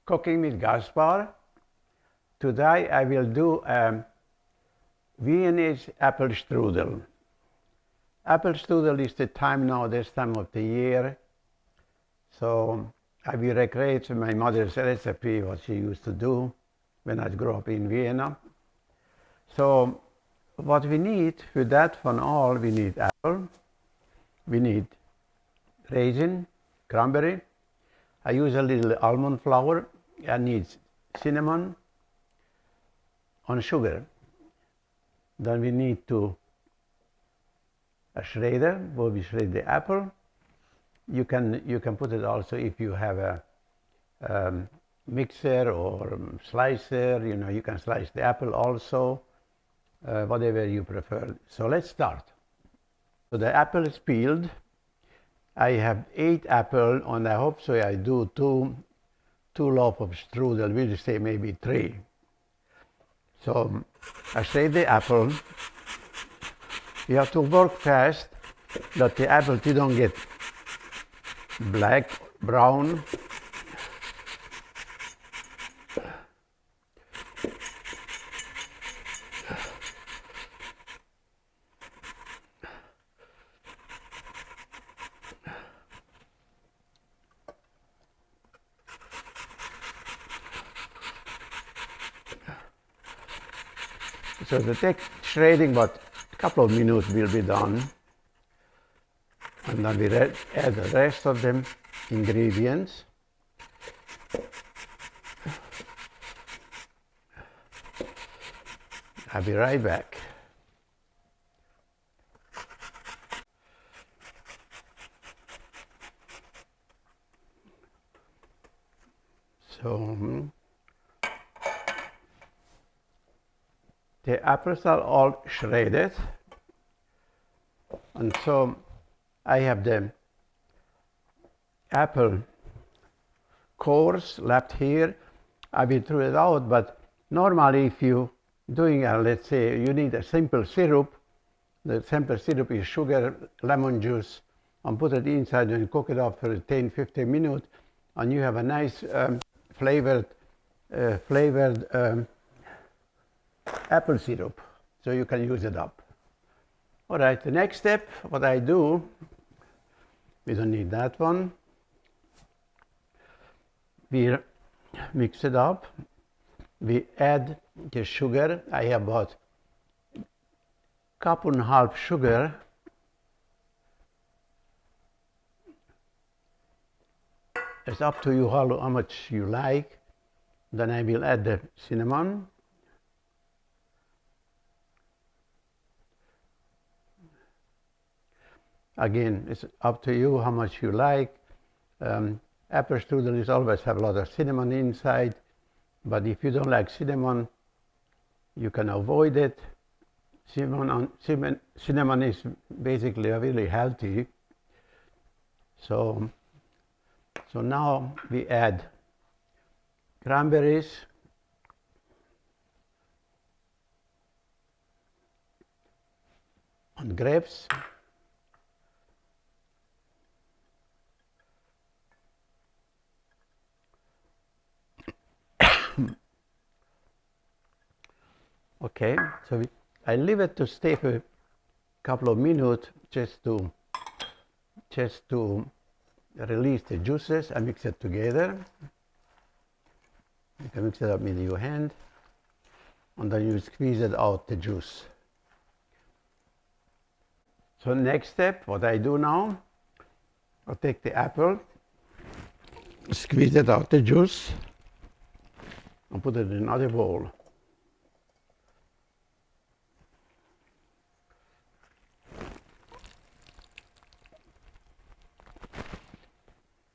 Cooking with Gaspar. Today I will do Viennese apple strudel. Apple strudel is the time now, this time of the year. So I will recreate my mother's recipe, what she used to do when I grew up in Vienna. So what we need for that one all, we need apple, we need raisin, cranberry. I use a little almond flour. I need cinnamon and sugar. Then we need a shredder where we shred the apple. You can put it also if you have a mixer or slicer. You can slice the apple also, whatever you prefer. So let's start. So the apple is peeled. I have 8 apples, and I hope so I do two loaves of strudel. We'll say maybe 3. So I shred the apple. You have to work fast that the apple don't get black, brown. So the take shredding, but a couple of minutes will be done. And then we add the rest of the ingredients. I'll be right back. So the apples are all shredded, and so I have the apple cores left here. I will throw it out, but normally if you doing let's say you need a simple syrup, the simple syrup is sugar, lemon juice, and put it inside and cook it up for 10-15 minutes, and you have a nice flavored apple syrup, so you can use it up. All right, the next step, what I do, we don't need that one. We mix it up. We add the sugar. I have about 1.5 cups sugar. It's up to you how much you like. Then I will add the cinnamon. Again, it's up to you how much you like. Apple strudel is always have a lot of cinnamon inside, but if you don't like cinnamon, you can avoid it. Cinnamon is basically really healthy. So now we add cranberries, and grapes. Okay, so I leave it to stay for a couple of minutes just to release the juices. I mix it together. You can mix it up with your hand, and then you squeeze it out the juice. So next step, what I do now, I take the apple, squeeze it out the juice, and put it in another bowl.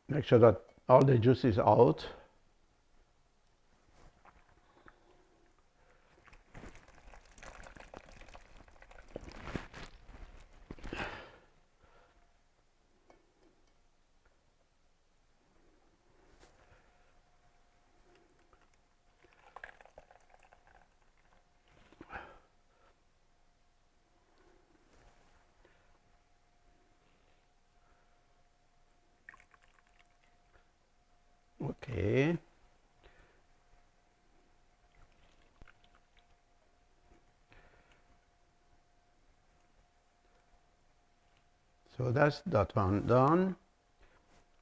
Make sure that all the juice is out. Okay. So that's that one done.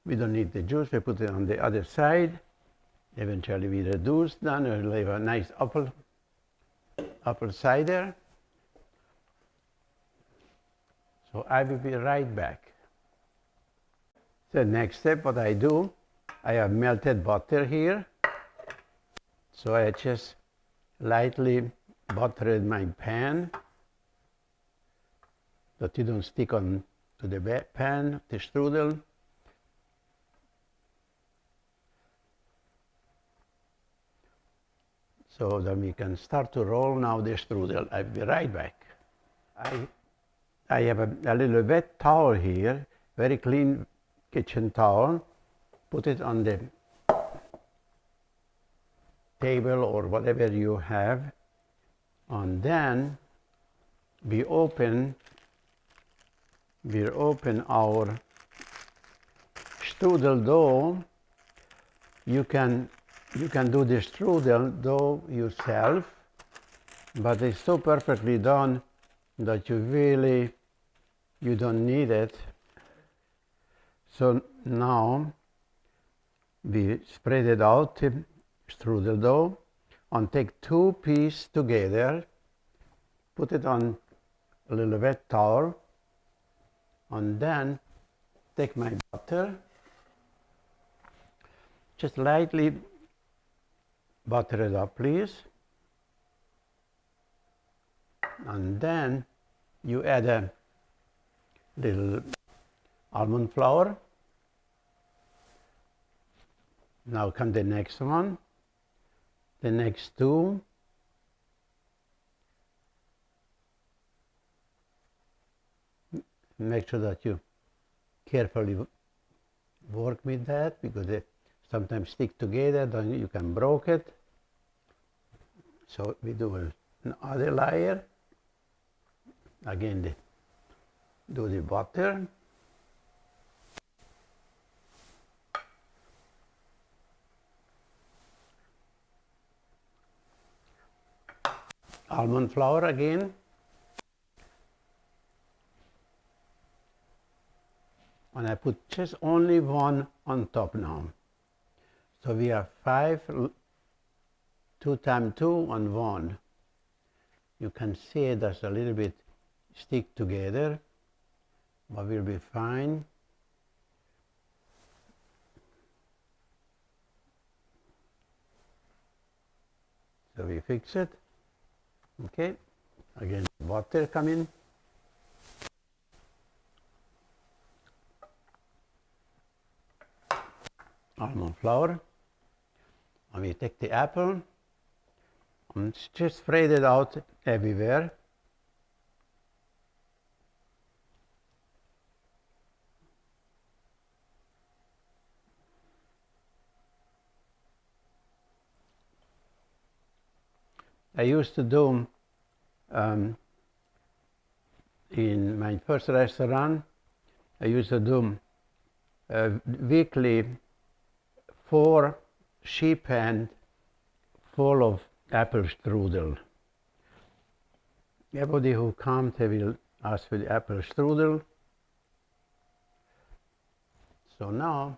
We don't need the juice, we put it on the other side. Eventually we reduce, then we'll have a nice apple cider. So I will be right back. The next step, what I do, I have melted butter here. So I just lightly buttered my pan that it don't stick on to the pan, the strudel. So then we can start to roll now the strudel. I'll be right back. I have a little wet towel here, very clean kitchen towel. Put it on the table or whatever you have. And then we open our strudel dough. You can do the strudel dough yourself, but it's so perfectly done that you don't need it. So now we spread it out, the strudel dough, and take two pieces together, put it on a little wet towel, and then take my butter, just lightly butter it up, please. And then you add a little almond flour. Now come the next one, the next two. Make sure that you carefully work with that because they sometimes stick together, then you can break it. So we do another layer. Again, do the butter. Almond flour again. And I put just only one on top now. So we have 5, 2 times 2 and 1. You can see that's a little bit stick together, but we'll be fine. So we fix it. Okay. Again, water come in. Almond flour. And we take the apple and just spread it out everywhere. I used to do in my first restaurant, I used to do weekly 4 sheep hand full of apple strudel. Everybody who comes, they will ask for the apple strudel. So now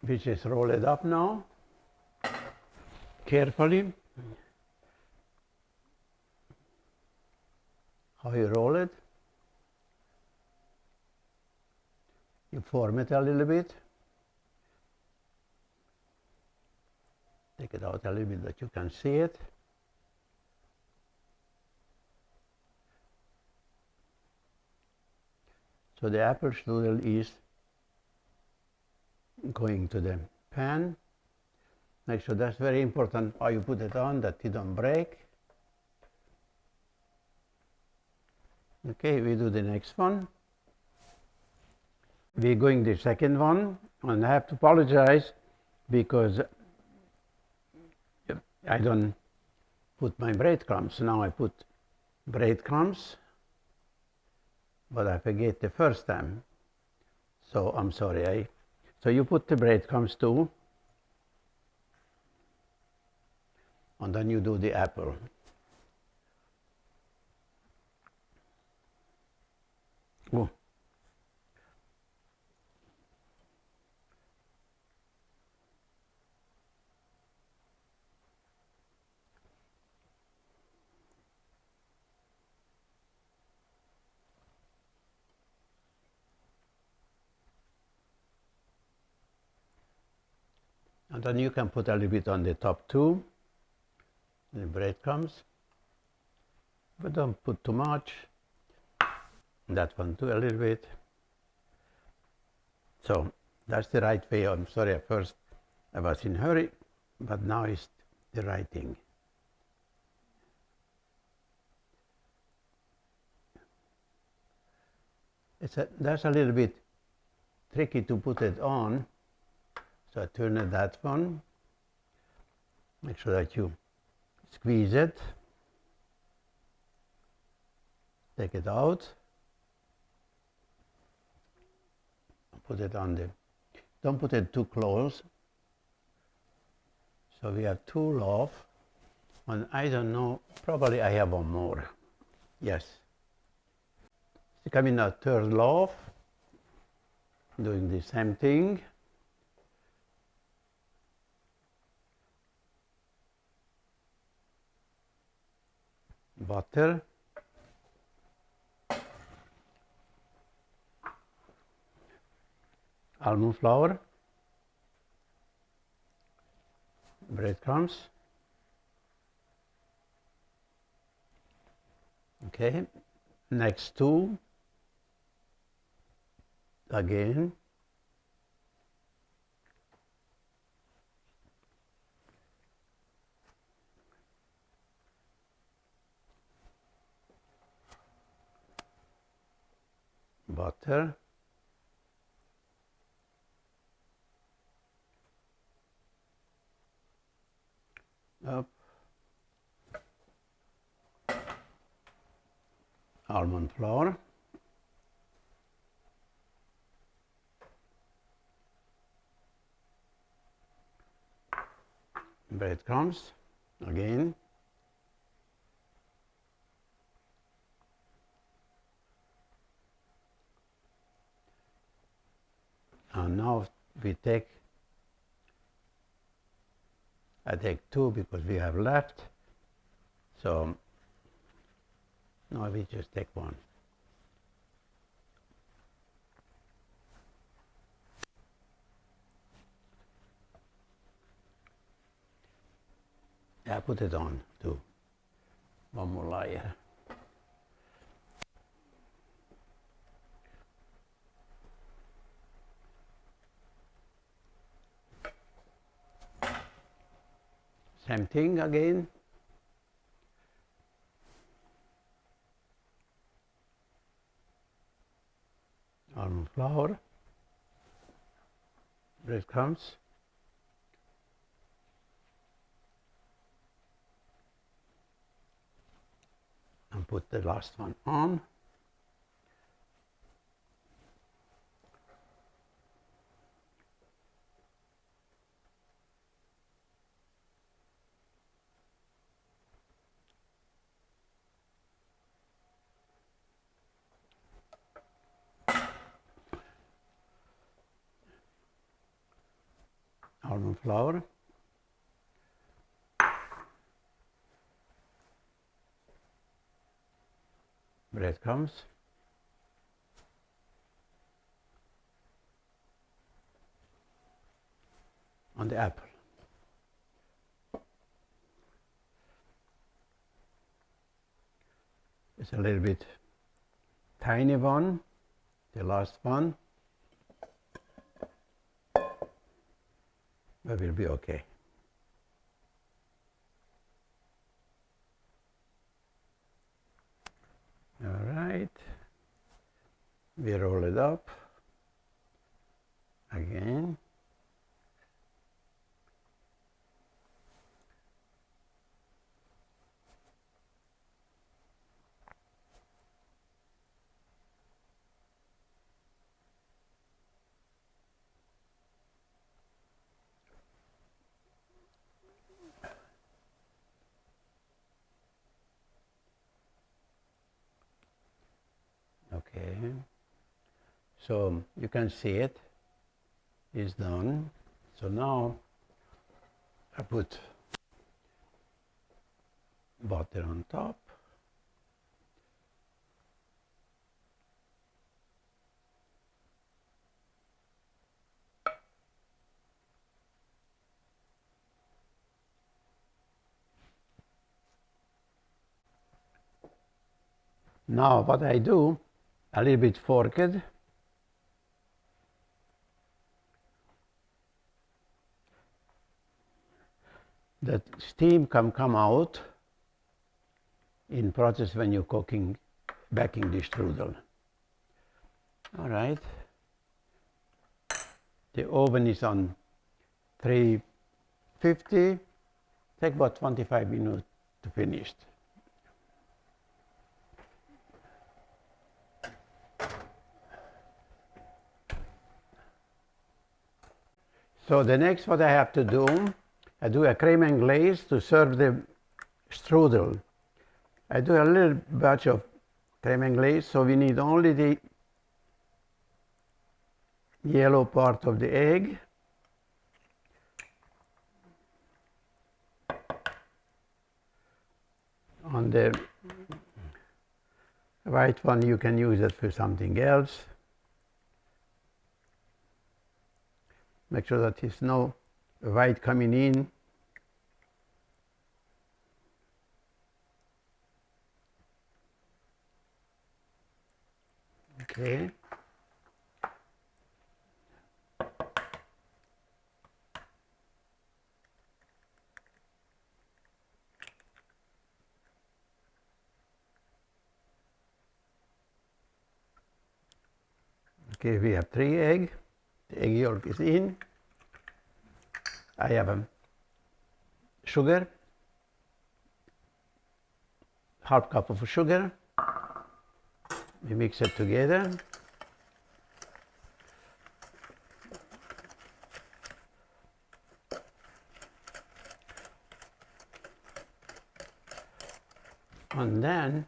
we just roll it up now, carefully. How you roll it? You form it a little bit. Take it out a little bit that you can see it. So the apple strudel is going to the pan. Make sure that's very important how you put it on, that it don't break. Okay, we do the next one. We're going the second one, and I have to apologize because I don't put my breadcrumbs. Now I put breadcrumbs, but I forget the first time. So I'm sorry. So you put the breadcrumbs too, and then you do the apple. And then you can put a little bit on the top too, the breadcrumbs, but don't put too much. That one too, a little bit. So that's the right way. I'm sorry, at first I was in a hurry, but now it's the right thing. That's a little bit tricky to put it on. So I turn it that one. Make sure that you squeeze it. Take it out. Put it on the, don't put it too close. So we have 2 loaf, and I don't know, probably I have one more. Yes. It's coming a 3rd loaf, doing the same thing. Butter. Almond flour. Breadcrumbs. Okay. Next 2. Again. Butter. Up. Almond flour. Breadcrumbs. Again. And now we take, I take 2 because we have left. So now we just take 1. I put it on too. 1 more layer. Same thing again. Almond flour. Breadcrumbs. And put the last one on. Almond flour. Breadcrumbs. On the apple. It's a little bit tiny one, the last one, but will be okay. All right, we roll it up again. Okay, so you can see it is done. So now I put butter on top. Now what I do, a little bit forked, that steam can come out in process when you're cooking, baking the strudel. All right. The oven is on 350. Take about 25 minutes to finish. So the next what I have to do, I do a cream and glaze to serve the strudel. I do a little batch of cream and glaze, so we need only the yellow part of the egg. On the white one, you can use it for something else. Make sure that there's no white coming in. Okay. Okay, we have 3 eggs. The egg yolk is in. I have sugar, half cup of sugar. We mix it together. And then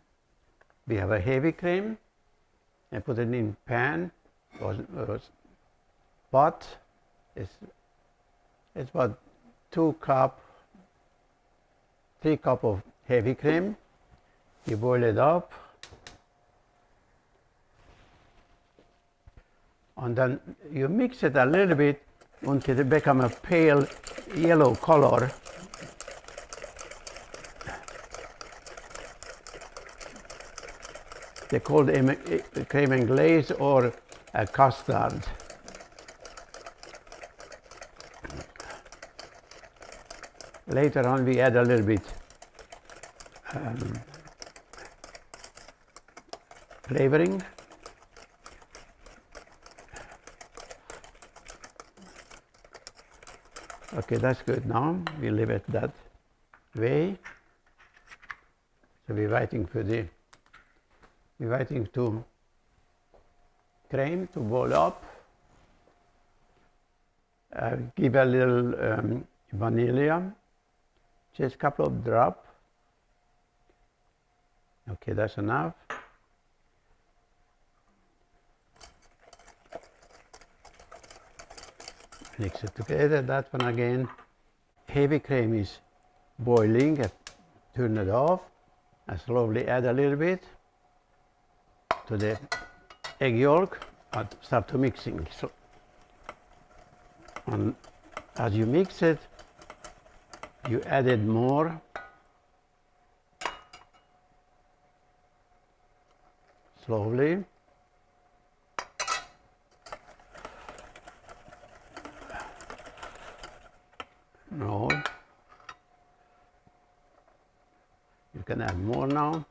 we have a heavy cream. I put it in pan or pot. It's about 3 cup of heavy cream. You boil it up. And then you mix it a little bit until it becomes a pale yellow color. They call it cream and glaze or a custard. Later on we add a little bit flavoring. Okay, that's good now. We leave it that way. So we're waiting to cream to boil up. Give a little vanilla, just a couple of drops. Okay, that's enough. Mix it together, that one again. Heavy cream is boiling, turn it off, and slowly add a little bit to the egg yolk and start to mixing. So, and as you mix it, you added more. Slowly. No. You can add more now.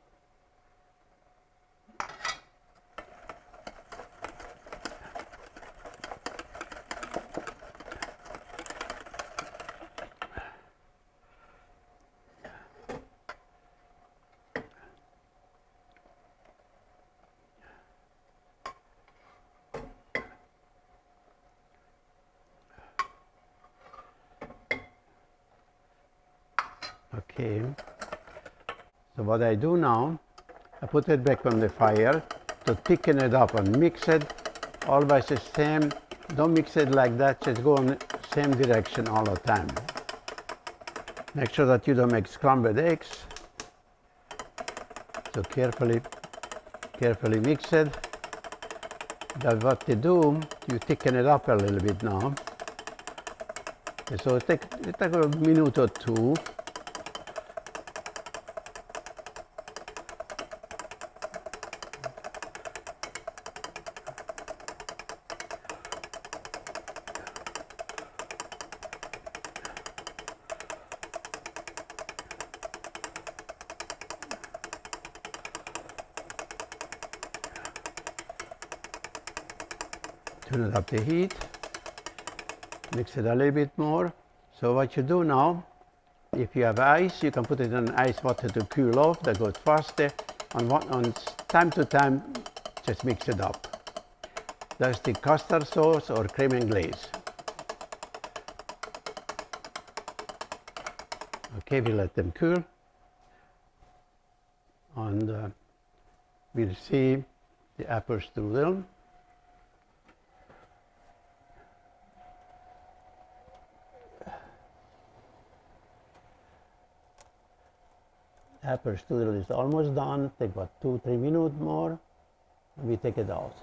Okay, so what I do now, I put it back on the fire to thicken it up and mix it always the same. Don't mix it like that, just go in the same direction all the time. Make sure that you don't make scrambled eggs. So carefully mix it. That's what to do, you thicken it up a little bit now. And so it takes a minute or two. Turn it up the heat. Mix it a little bit more. So what you do now, if you have ice, you can put it in ice water to cool off. That goes faster. On time to time, just mix it up. That's the custard sauce or cream and glaze. Okay, we let them cool. And we'll see the apple strudel. Apple strudel is almost done. Take about 2-3 minutes more, and we take it out.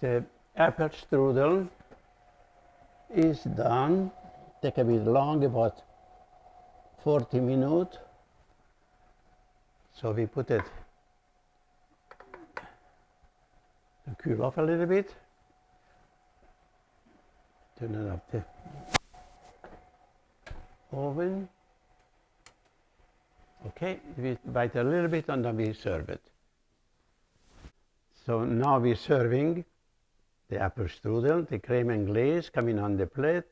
The apple strudel is done. Take a bit long, about 40 minutes. So we put it to cool off a little bit. Turn it up the oven. Okay, we bite a little bit and then we serve it. So now we're serving the apple strudel, the cream and glaze coming on the plate.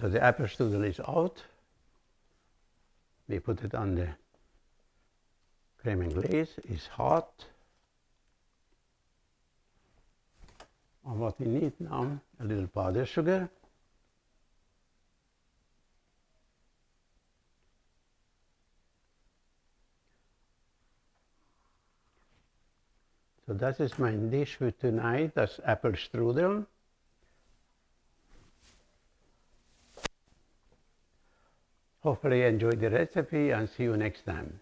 So the apple strudel is out. We put it on the cream and glaze. It's hot. And what we need now, a little powdered sugar. So that is my dish for tonight. That's apple strudel. Hopefully you enjoyed the recipe and see you next time.